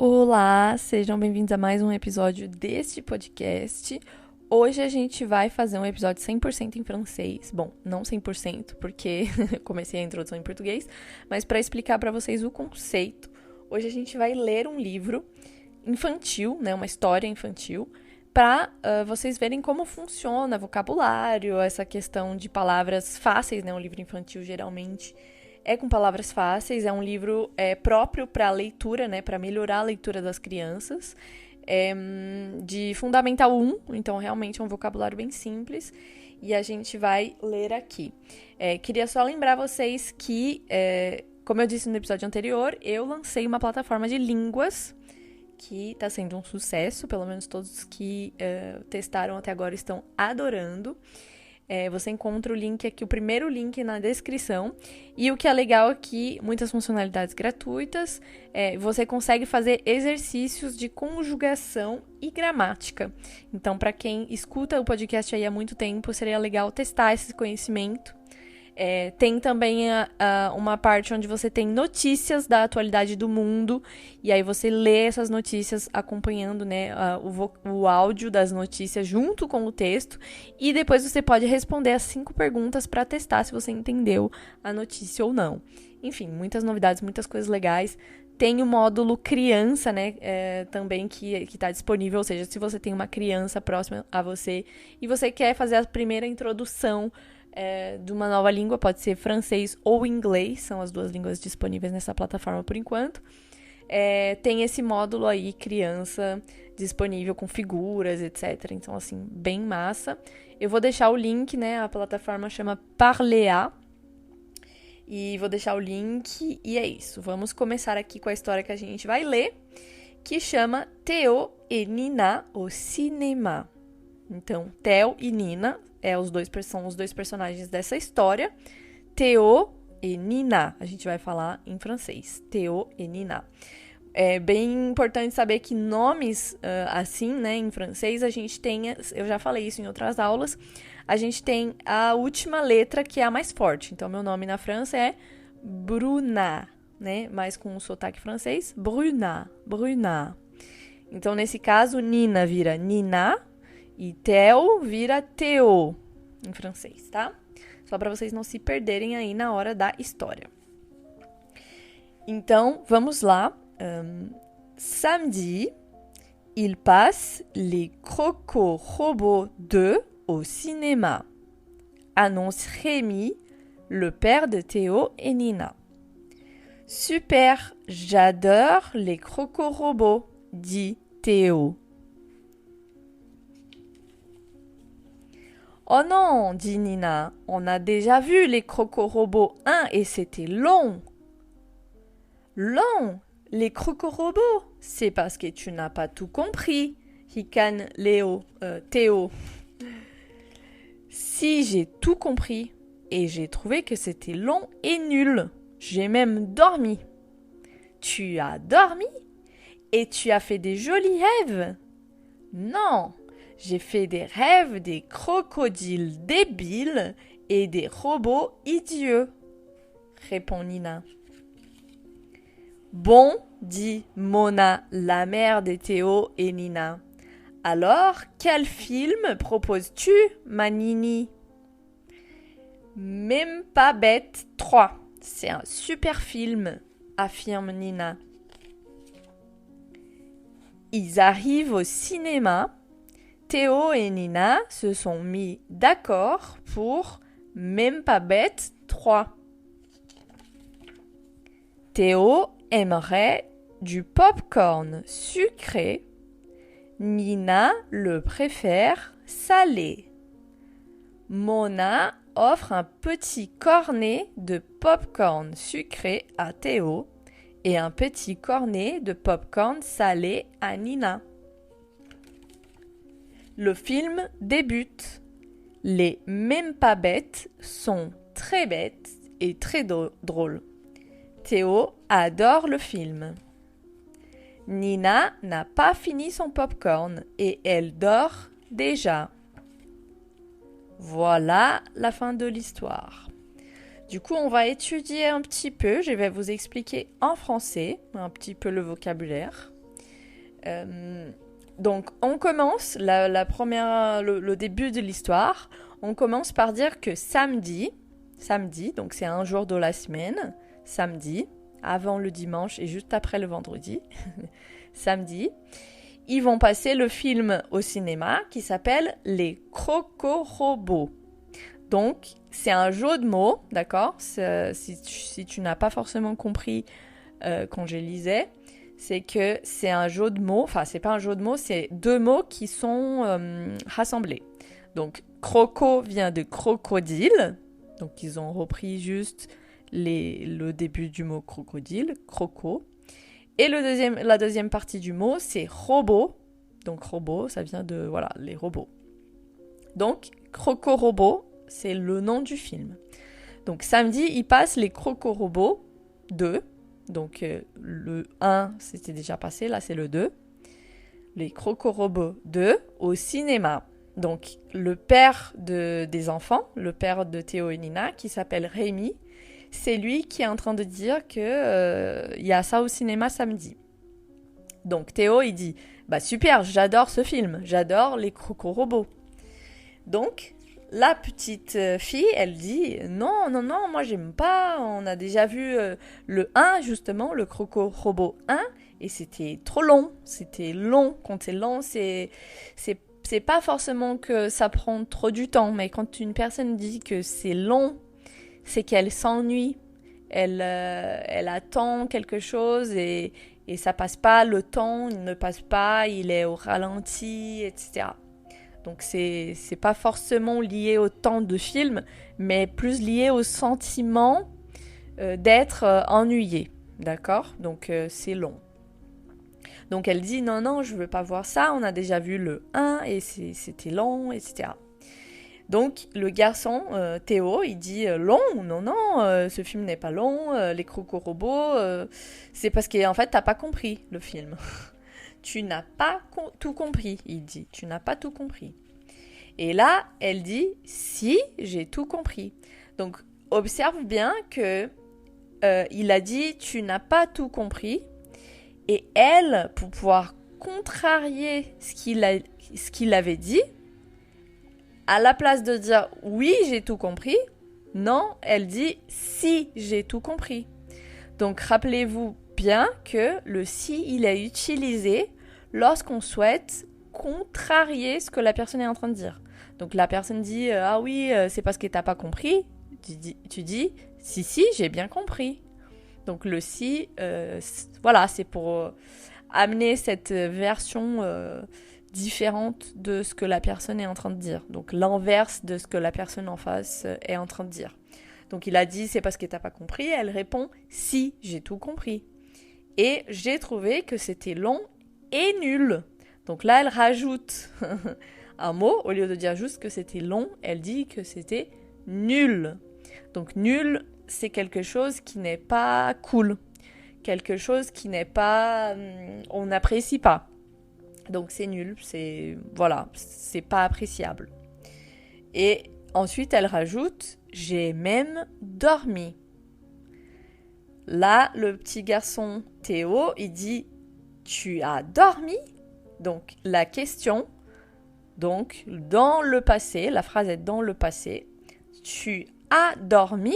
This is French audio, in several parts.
Olá, sejam bem-vindos a mais um episódio deste podcast. Hoje a gente vai fazer um episódio 100% em francês. Bom, não 100%, porque comecei a introdução em português, mas para explicar para vocês o conceito, hoje a gente vai ler um livro infantil, né, uma história infantil, para vocês verem como funciona vocabulário, essa questão de palavras fáceis, né, um livro infantil geralmente é com palavras fáceis, é um livro próprio para leitura, né, para melhorar a leitura das crianças, de Fundamental 1, então realmente é um vocabulário bem simples, e a gente vai ler aqui. Queria só lembrar vocês que, como eu disse no episódio anterior, eu lancei uma plataforma de línguas que está sendo um sucesso, pelo menos todos que testaram até agora estão adorando. Você encontra o link aqui, o primeiro link na descrição. E o que é legal é que muitas funcionalidades gratuitas, você consegue fazer exercícios de conjugação e gramática. Então, para quem escuta o podcast aí há muito tempo, seria legal testar esse conhecimento. Tem também uma parte onde você tem notícias da atualidade do mundo, e aí você lê essas notícias acompanhando, né, o áudio das notícias junto com o texto, e depois você pode responder as 5 perguntas para testar se você entendeu a notícia ou não. Enfim, muitas novidades, muitas coisas legais. Tem o módulo criança, né, também que está disponível, ou seja, se você tem uma criança próxima a você e você quer fazer a primeira introdução de uma nova língua, pode ser francês ou inglês, são as 2 línguas disponíveis nessa plataforma por enquanto. Tem esse módulo aí, criança, disponível com figuras, etc. Então, assim, bem massa. Eu vou deixar o link, né, a plataforma chama Parléa, e vou deixar o link, e é isso. Vamos começar aqui com a história que a gente vai ler, que chama Théo et Nina au cinéma. Então, Théo e Nina são os dois personagens dessa história. Théo e Nina. A gente vai falar em francês. Théo e Nina. É bem importante saber que nomes assim, né, em francês, a gente tem, eu já falei isso em outras aulas, a gente tem a última letra que é a mais forte. Então, meu nome na França é Bruna, né, mas com um sotaque francês, Bruna. Então, nesse caso, Nina vira Nina, e Théo vira Théo em francês, tá? Só para vocês não se perderem aí na hora da história. Então, vamos lá. Samedi, il passe les Croco-Robots 2 au cinéma, annonce Rémi, le père de Théo et Nina. Super, j'adore les Croco-Robots, dit Théo. Oh non, dit Nina, on a déjà vu les Croco-Robots 1 et c'était long. Long, les Croco-Robots, c'est parce que tu n'as pas tout compris, ricane Théo. Si, j'ai tout compris et j'ai trouvé que c'était long et nul. J'ai même dormi. Tu as dormi? Et tu as fait des jolis rêves? Non. J'ai fait des rêves des crocodiles débiles et des robots idiots, répond Nina. Bon, dit Mona, la mère de Théo et Nina. Alors, quel film proposes-tu, ma Nini? Même pas bête 3. C'est un super film, affirme Nina. Ils arrivent au cinéma. Théo et Nina se sont mis d'accord pour Même pas bête 3. Théo aimerait du popcorn sucré. Nina le préfère salé. Mona offre un petit cornet de popcorn sucré à Théo et un petit cornet de popcorn salé à Nina. Le film débute. Les Même pas bêtes sont très bêtes et très drôles. Théo adore le film. Nina n'a pas fini son popcorn et elle dort déjà. Voilà la fin de l'histoire. Du coup, on va étudier un petit peu. Je vais vous expliquer en français un petit peu le vocabulaire. Donc, on commence le début de l'histoire. On commence par dire que samedi, donc c'est un jour de la semaine, samedi, avant le dimanche et juste après le vendredi, samedi, ils vont passer le film au cinéma qui s'appelle Les Crocorobots. Donc, c'est un jeu de mots, d'accord ? Si tu n'as pas forcément compris quand je lisais, c'est que c'est un jeu de mots, enfin, c'est pas un jeu de mots, c'est deux mots qui sont rassemblés. Donc, croco vient de crocodile, donc ils ont repris juste le début du mot crocodile, croco. Et la deuxième partie du mot, c'est robot. Donc, robot, ça vient de, voilà, les robots. Donc, Crocorobots, c'est le nom du film. Donc, samedi, ils passent les Crocorobots 2. Donc, le 1, c'était déjà passé, là, c'est le 2. Les Crocorobots 2 au cinéma. Donc, le père des enfants, le père de Théo et Nina, qui s'appelle Rémi, c'est lui qui est en train de dire que y a ça au cinéma samedi. Donc Théo, il dit « Bah super, j'adore ce film, j'adore les Crocorobots. » Donc, la petite fille, elle dit « Non, moi j'aime pas, on a déjà vu le 1, justement, le Crocorobot 1, et c'était trop long, c'était long. Quand c'est long, c'est pas forcément que ça prend trop du temps, mais quand une personne dit que c'est long, c'est qu'elle s'ennuie, elle attend quelque chose et ça passe pas, le temps il ne passe pas, il est au ralenti, etc. Donc c'est pas forcément lié au temps de film, mais plus lié au sentiment d'être ennuyé, d'accord ? Donc c'est long. Donc elle dit non, je veux pas voir ça, on a déjà vu le 1 et c'était long, etc. Donc le garçon, Théo, il dit long, non, ce film n'est pas long, les Crocorobots, c'est parce qu'en fait t'as pas compris le film. Tu n'as pas tout compris, il dit, tu n'as pas tout compris. Et là, elle dit, si, j'ai tout compris. Donc observe bien que il a dit, tu n'as pas tout compris, et elle, pour pouvoir contrarier ce qu'il avait dit, à la place de dire oui, j'ai tout compris, non, elle dit si, j'ai tout compris. Donc rappelez-vous bien que le si, il est utilisé lorsqu'on souhaite contrarier ce que la personne est en train de dire. Donc la personne dit ah oui, c'est parce que t'as pas compris. Tu dis si, j'ai bien compris. Donc le si, voilà, c'est pour amener cette version différente de ce que la personne est en train de dire. Donc l'inverse de ce que la personne en face est en train de dire. Donc il a dit c'est parce que t'as pas compris. Elle répond si, j'ai tout compris. Et j'ai trouvé que c'était long et nul. Donc là elle rajoute un mot. Au lieu de dire juste que c'était long, elle dit que c'était nul. Donc nul, c'est quelque chose qui n'est pas cool. Quelque chose qui n'est pas... on n'apprécie pas. Donc c'est nul, c'est pas appréciable. Et ensuite elle rajoute j'ai même dormi. Là le petit garçon Théo il dit tu as dormi? Donc la question, donc dans le passé, la phrase est dans le passé, tu as dormi?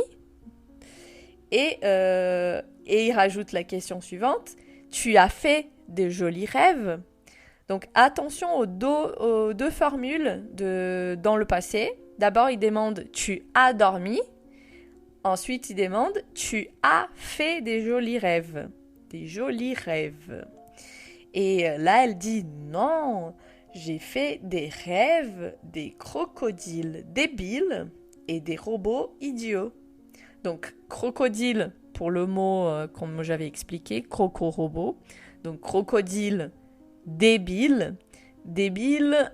Et il rajoute la question suivante, tu as fait des jolis rêves? Donc attention aux deux formules dans le passé. D'abord, il demande « tu as dormi ». Ensuite, il demande « tu as fait des jolis rêves ». Des jolis rêves. Et là, elle dit « non, j'ai fait des rêves, des crocodiles débiles et des robots idiots ». Donc, crocodile, pour le mot comme j'avais expliqué, croco-robot. Donc, crocodile débile. Débile,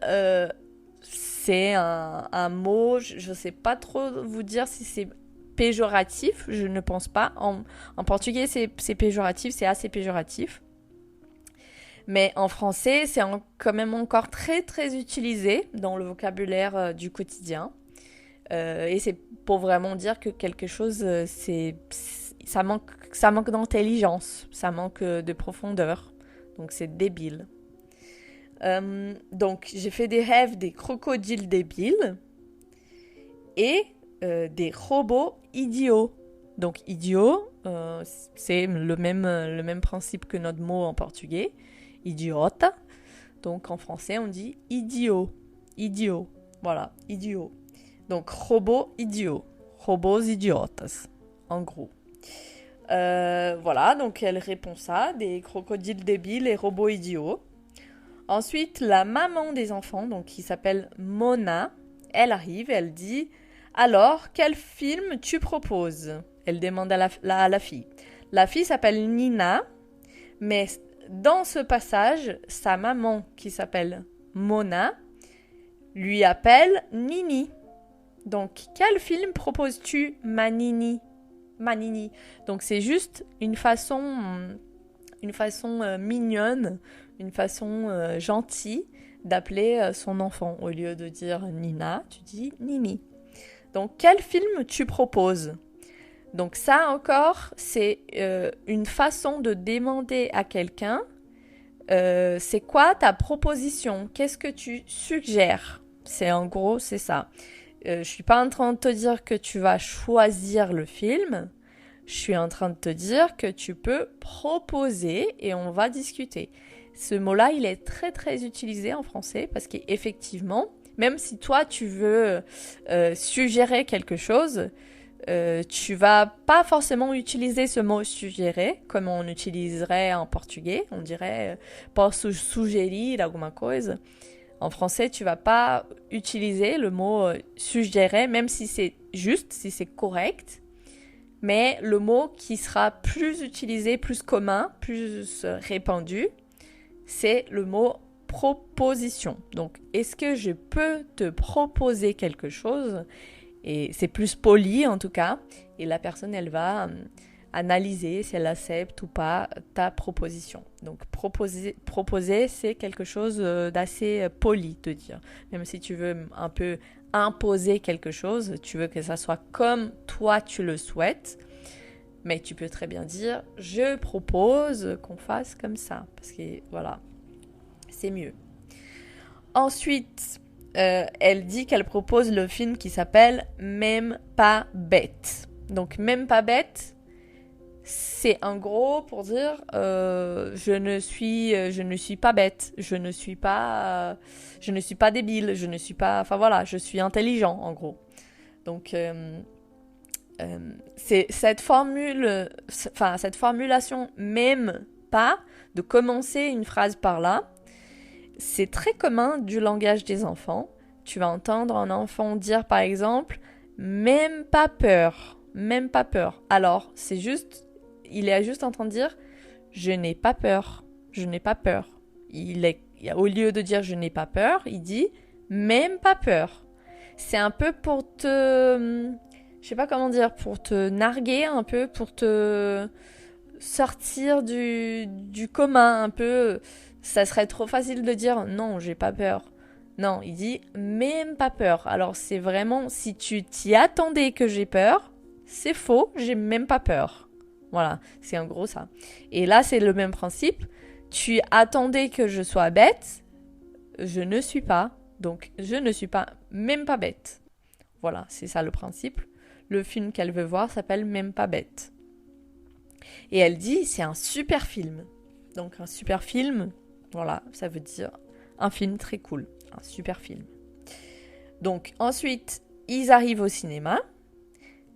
c'est un mot, je ne sais pas trop vous dire si c'est péjoratif, je ne pense pas. En portugais, c'est péjoratif, c'est assez péjoratif. Mais en français, c'est quand même encore très, très utilisé dans le vocabulaire du quotidien. Et c'est pour vraiment dire que quelque chose, ça manque d'intelligence, ça manque de profondeur. Donc c'est débile. Donc, j'ai fait des rêves des crocodiles débiles et des robots idiots. Donc, idiot, c'est le même principe que notre mot en portugais, idiota. Donc, en français, on dit idiot. Idiot. Voilà, idiot. Donc, robots idiots. Robots idiotas, en gros. Voilà, donc elle répond ça, des crocodiles débiles et robots idiots. Ensuite, la maman des enfants, donc qui s'appelle Mona, elle arrive, elle dit « Alors, quel film tu proposes ?» Elle demande à la fille. La fille s'appelle Nina, mais dans ce passage, sa maman, qui s'appelle Mona, lui appelle Nini. Donc, quel film proposes-tu, ma Nini ? Ma Nini. Donc, c'est juste une façon mignonne, une façon gentille d'appeler son enfant. Au lieu de dire Nina, tu dis Nini. Donc, quel film tu proposes ? Donc ça encore, c'est une façon de demander à quelqu'un c'est quoi ta proposition ? Qu'est-ce que tu suggères ? En gros, c'est ça. Je suis pas en train de te dire que tu vas choisir le film. Je suis en train de te dire que tu peux proposer et on va discuter. Ce mot-là, il est très très utilisé en français parce qu'effectivement, même si toi tu veux suggérer quelque chose, tu vas pas forcément utiliser ce mot suggérer comme on utiliserait en portugais. On dirait posso sugerir alguma coisa. En français, tu vas pas utiliser le mot suggérer, même si c'est juste, si c'est correct. Mais le mot qui sera plus utilisé, plus commun, plus répandu, c'est le mot proposition. Donc, est-ce que je peux te proposer quelque chose ? Et c'est plus poli en tout cas. Et la personne, elle va analyser si elle accepte ou pas ta proposition. Donc proposer c'est quelque chose d'assez poli de dire. Même si tu veux un peu imposer quelque chose, tu veux que ça soit comme toi tu le souhaites. Mais tu peux très bien dire « Je propose qu'on fasse comme ça ». Parce que voilà, c'est mieux. Ensuite, elle dit qu'elle propose le film qui s'appelle « Même pas bête ». Donc « Même pas bête », c'est en gros pour dire je ne suis pas bête, je ne suis pas débile, enfin voilà, je suis intelligent en gros. Donc c'est cette formulation même pas de commencer une phrase par là, c'est très commun du langage des enfants. Tu vas entendre un enfant dire par exemple même pas peur. Alors il est juste en train de dire je n'ai pas peur. Au lieu de dire je n'ai pas peur, il dit même pas peur. C'est un peu pour te, je sais pas comment dire, pour te narguer un peu, pour te sortir du commun un peu. Ça serait trop facile de dire non, j'ai pas peur. Non, il dit même pas peur. Alors c'est vraiment, si tu t'y attendais que j'ai peur, c'est faux, j'ai même pas peur. Voilà, c'est en gros ça. Et là, c'est le même principe. Tu attendais que je sois bête, je ne suis pas. Donc, je ne suis pas, même pas bête. Voilà, c'est ça le principe. Le film qu'elle veut voir s'appelle Même pas bête. Et elle dit, c'est un super film. Donc, un super film, voilà, ça veut dire un film très cool. Un super film. Donc, ensuite, ils arrivent au cinéma.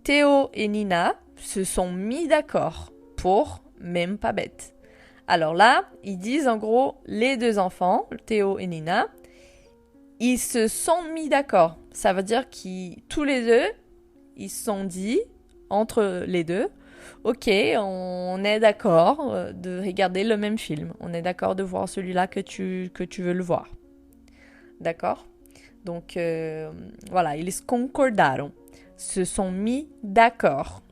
Théo et Nina se sont mis d'accord pour Même pas bête. Alors là, ils disent en gros, les deux enfants, Théo et Nina, ils se sont mis d'accord. Ça veut dire qu'ils, tous les deux, ils se sont dit, entre les deux, ok, on est d'accord de regarder le même film. On est d'accord de voir celui-là que tu veux le voir. D'accord ? Donc, voilà, ils concordaram. Se sont mis d'accord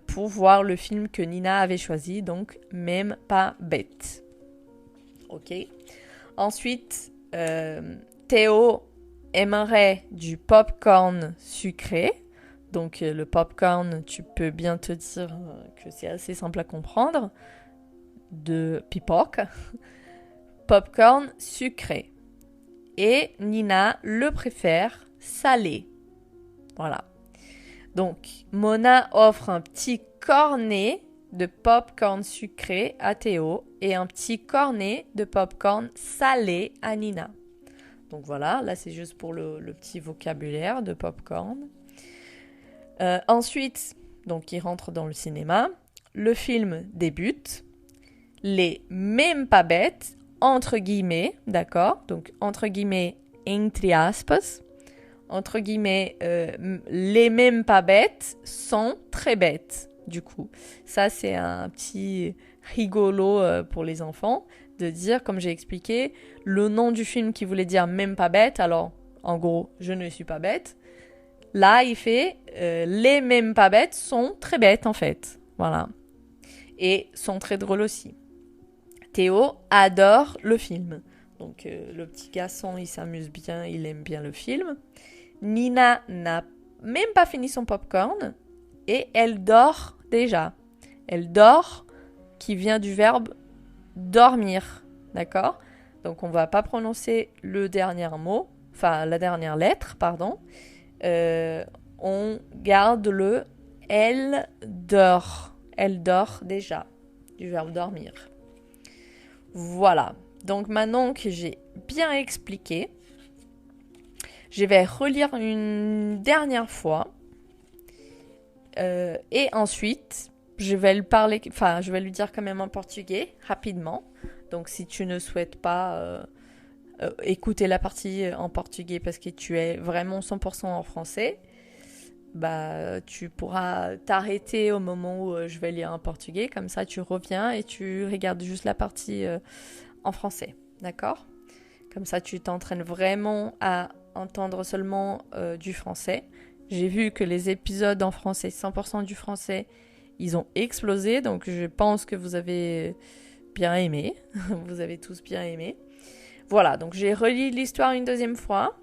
pour voir le film que Nina avait choisi, donc Même pas bête. Ok. Ensuite, Théo aimerait du popcorn sucré. Donc le popcorn, tu peux bien te dire que c'est assez simple à comprendre. De pipoca. popcorn sucré. Et Nina le préfère salé. Voilà. Donc, Mona offre un petit cornet de popcorn sucré à Théo et un petit cornet de popcorn salé à Nina. Donc voilà, là c'est juste pour le petit vocabulaire de popcorn. Ensuite, donc ils rentrent dans le cinéma. Le film débute. Les mêmes pas bêtes, entre guillemets, d'accord? Donc entre guillemets, entre aspas. Entre guillemets, les mêmes pas bêtes sont très bêtes, du coup. Ça, c'est un petit rigolo pour les enfants, de dire, comme j'ai expliqué, le nom du film qui voulait dire même pas bête, alors, en gros, je ne suis pas bête. Là, il fait, les mêmes pas bêtes sont très bêtes, en fait. Voilà. Et sont très drôles aussi. Théo adore le film. Donc, le petit garçon, il s'amuse bien, il aime bien le film. Nina n'a même pas fini son popcorn et elle dort déjà. Elle dort, qui vient du verbe dormir, d'accord? Donc on va pas prononcer le dernier mot, enfin la dernière lettre, pardon. On garde le elle dort. Elle dort déjà, du verbe dormir. Voilà. Donc maintenant que j'ai bien expliqué, je vais relire une dernière fois. Et ensuite, je vais lui dire quand même en portugais, rapidement. Donc si tu ne souhaites pas écouter la partie en portugais parce que tu es vraiment 100% en français, bah tu pourras t'arrêter au moment où je vais lire en portugais. Comme ça, tu reviens et tu regardes juste la partie en français. D'accord? Comme ça, tu t'entraînes vraiment à entendre seulement du français. J'ai vu que les épisodes en français, 100% du français, ils ont explosé. Donc, je pense que vous avez bien aimé. Vous avez tous bien aimé. Voilà, donc j'ai relu l'histoire une deuxième fois.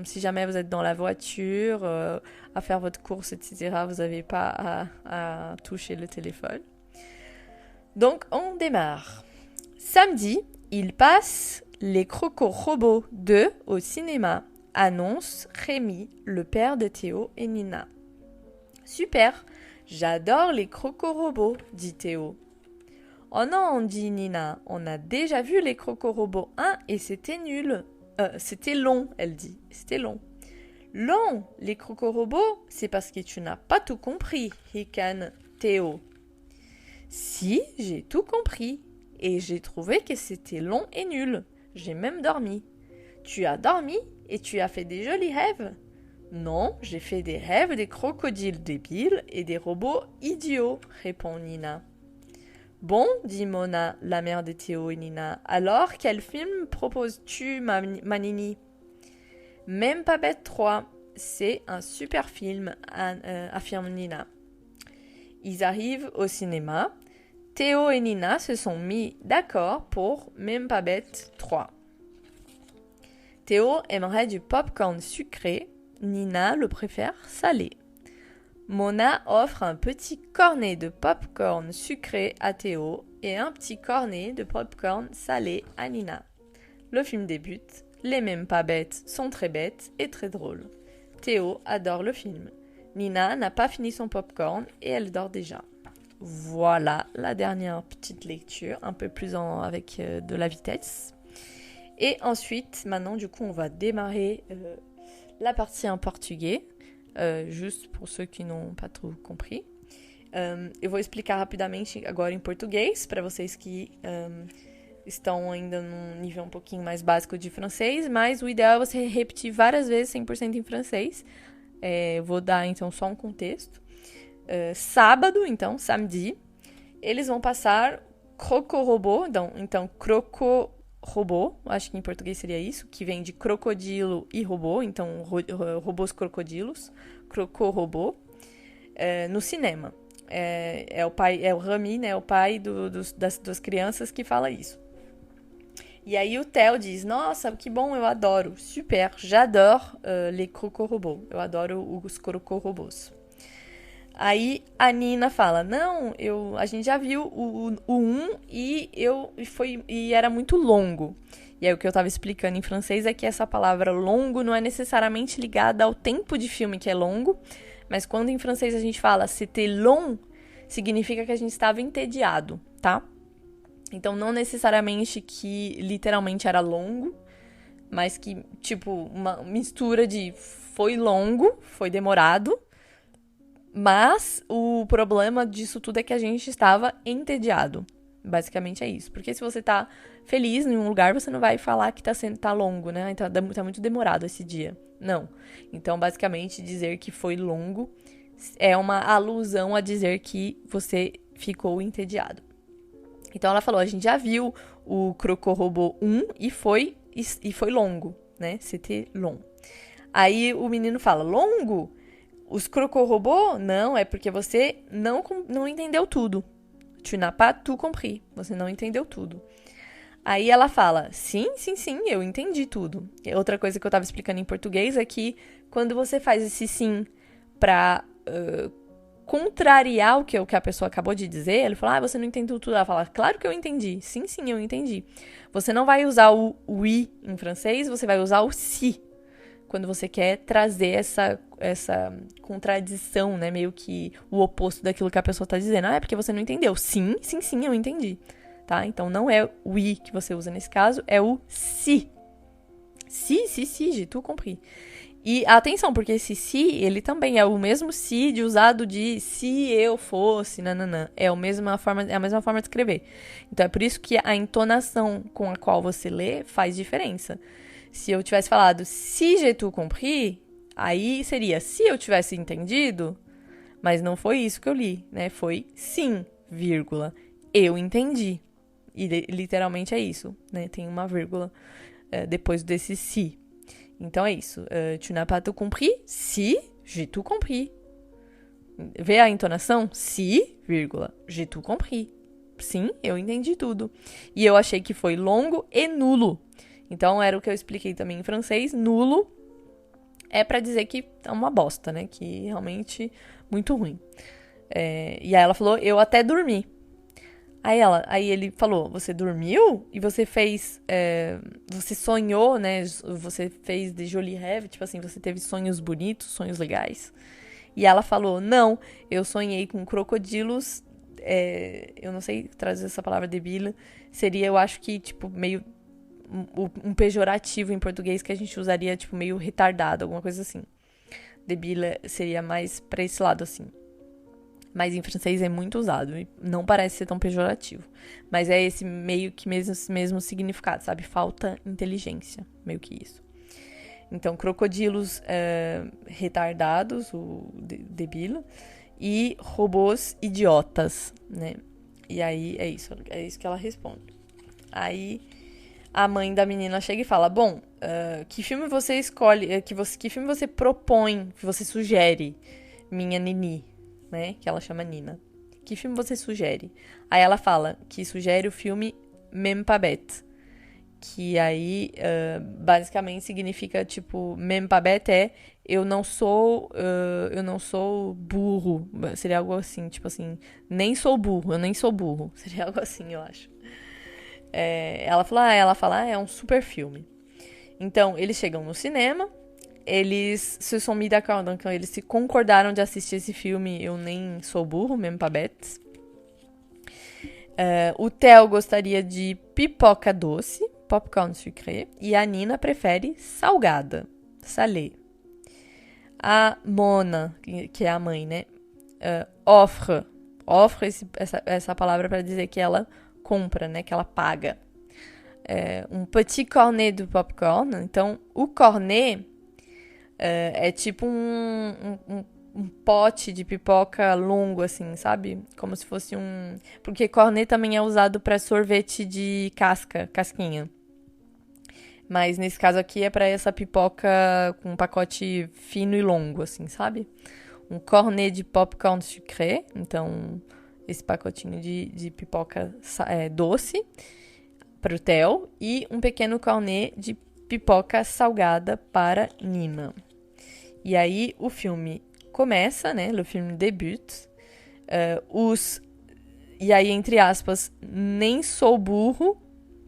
Si jamais vous êtes dans la voiture, à faire votre course, etc., vous n'avez pas à toucher le téléphone. Donc, on démarre. Samedi, il passe Les Croco-Robots 2 au cinéma, annonce Rémi, le père de Théo et Nina. Super, j'adore les Croco-Robots, dit Théo. Oh non, dit Nina, on a déjà vu les Croco-Robots 1 et c'était nul. C'était long, elle dit, c'était long. Long, les Croco-Robots, c'est parce que tu n'as pas tout compris, ricane Théo. Si, j'ai tout compris. Et j'ai trouvé que c'était long et nul. J'ai même dormi. Tu as dormi et tu as fait des jolis rêves? Non, j'ai fait des rêves des crocodiles débiles et des robots idiots, répond Nina. Bon, dit Mona, la mère de Théo et Nina, alors quel film proposes-tu, ma Nini? Même pas bête 3, c'est un super film, affirme Nina. Ils arrivent au cinéma. Théo et Nina se sont mis d'accord pour Même pas bête 3. Théo aimerait du popcorn sucré, Nina le préfère salé. Mona offre un petit cornet de popcorn sucré à Théo et un petit cornet de popcorn salé à Nina. Le film débute, les Mêmes pas bêtes sont très bêtes et très drôles. Théo adore le film. Nina n'a pas fini son popcorn et elle dort déjà. Voilà la dernière petite lecture, un peu plus avec de la vitesse. Et ensuite, maintenant, du coup, on va démarrer la partie en portugais, juste pour ceux qui n'ont pas trop compris. Eu vou explicar rapidamente agora em português, para vocês que estão ainda num nível um pouquinho mais básico de francês, mas o ideal é você repetir várias vezes 100% em francês. Eu vou dar, então, só um contexto. Sábado, então, samedi, eles vão passar Croco-Robô, então Croco-Robô, acho que em português seria isso, que vem de crocodilo e robô, então robôs crocodilos, Croco-Robô, no cinema. É o Rami, né, o pai das crianças que fala isso. E aí o Theo diz, nossa, que bom, eu adoro, super, j'adore les Croco-Robôs, eu adoro os Croco-Robôs. Aí a Nina fala, não, a gente já viu o 1 e era muito longo. E aí o que eu tava explicando em francês é que essa palavra longo não é necessariamente ligada ao tempo de filme que é longo, mas quando em francês a gente fala c'était long, significa que a gente estava entediado, tá? Então não necessariamente que literalmente era longo, mas que, tipo, uma mistura de foi longo, foi demorado, mas o problema disso tudo é que a gente estava entediado. Basicamente é isso. Porque se você tá feliz em um lugar, você não vai falar que tá longo, né? Então tá muito demorado esse dia. Não. Então, basicamente, dizer que foi longo é uma alusão a dizer que você ficou entediado. Então ela falou, a gente já viu o Crocorobô 1 e foi longo, né? C'était long. Aí o menino fala, longo? Os Crocorobô? Não, é porque você não entendeu tudo. Tu n'as pas tout compris. Você não entendeu tudo. Aí ela fala, sim, eu entendi tudo. E outra coisa que eu tava explicando em português é que quando você faz esse sim pra contrariar o que a pessoa acabou de dizer, ele fala, você não entendeu tudo. Ela fala, claro que eu entendi. Sim, eu entendi. Você não vai usar o oui em francês, você vai usar o si. Quando você quer trazer essa contradição, né? Meio que o oposto daquilo que a pessoa tá dizendo. É porque você não entendeu. Sim, eu entendi. Tá? Então não é o oui que você usa nesse caso, é o si. Si, j'ai tout compris. E atenção, porque esse si, ele também é o mesmo si de usado de se eu fosse, nananã. É a mesma forma de escrever. Então é por isso que a entonação com a qual você lê faz diferença. Se eu tivesse falado si j'ai tout compris, aí seria se eu tivesse entendido, mas não foi isso que eu li, né? Foi sim, vírgula, eu entendi. E literalmente é isso, né? Tem uma vírgula depois desse si. Então é isso. Tu n'as pas tout compris? Si, j'ai tout compris. Vê a entonação? Si, vírgula, j'ai tout compris. Sim, eu entendi tudo. E eu achei que foi longo e nulo. Então era o que eu expliquei também em francês. Nulo é pra dizer que é uma bosta, né? Que realmente muito ruim. E aí ela falou, eu até dormi. Aí ele falou, você dormiu? E você fez, você sonhou, né? Você fez de jolie rêve, tipo assim, você teve sonhos bonitos, sonhos legais. E ela falou, não, eu sonhei com crocodilos, eu não sei trazer essa palavra debile, seria, eu acho que, tipo, meio um pejorativo em português que a gente usaria, tipo, meio retardado, alguma coisa assim. Debile seria mais pra esse lado, assim. Mas em francês é muito usado e não parece ser tão pejorativo. Mas é esse meio que mesmo significado, sabe? Falta inteligência, meio que isso. Então, crocodilos retardados, o debile, e robôs idiotas, né? E aí é isso que ela responde. Aí a mãe da menina chega e fala, bom, que filme você escolhe, que filme você propõe, que você sugere, minha Nini? Né? Que ela chama Nina. Que filme você sugere? Aí ela fala que sugere o filme Même pas bête. Que aí, basicamente, significa, tipo, Même pas bête é eu não sou burro. Seria algo assim, tipo assim, eu nem sou burro. Seria algo assim, eu acho. Ela fala, é um super filme. Então, eles chegam no cinema, eles se sont mis d'accord, então eles se concordaram de assistir esse filme Eu Nem Sou Burro, Même pas bête. O Theo gostaria de pipoca doce, popcorn sucré, e a Nina prefere salgada, salé. A Mona, que é a mãe, né, offre essa palavra para dizer que ela compra, né, que ela paga. Um petit cornet de popcorn. Então, o cornet é tipo um pote de pipoca longo, assim, sabe? Como se fosse um... Porque cornet também é usado para sorvete de casquinha. Mas nesse caso aqui é para essa pipoca com um pacote fino e longo, assim, sabe? Um cornet de popcorn sucré. Então, esse pacotinho de pipoca doce para o Theo. E um pequeno cornet de pipoca salgada para Nina. E aí, o filme começa, né, le film débute, e aí, entre aspas, nem sou burro,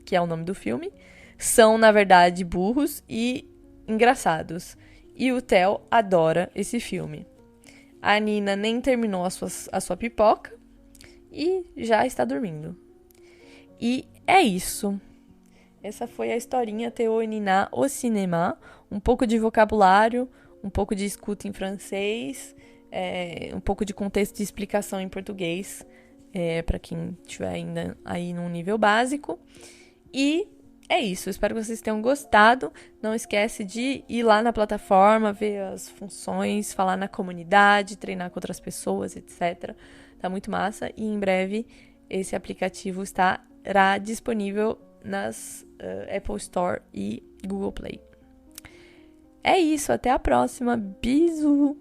que é o nome do filme, são, na verdade, burros e engraçados. E o Theo adora esse filme. A Nina nem terminou a sua pipoca e já está dormindo. E é isso. Essa foi a historinha Theo e Nina au cinéma. Um pouco de vocabulário, um pouco de escuta em francês, um pouco de contexto de explicação em português, para quem estiver ainda aí num nível básico. E é isso, espero que vocês tenham gostado. Não esquece de ir lá na plataforma, ver as funções, falar na comunidade, treinar com outras pessoas, etc. Tá muito massa e em breve esse aplicativo estará disponível nas Apple Store e Google Play. É isso, até a próxima. Bisous!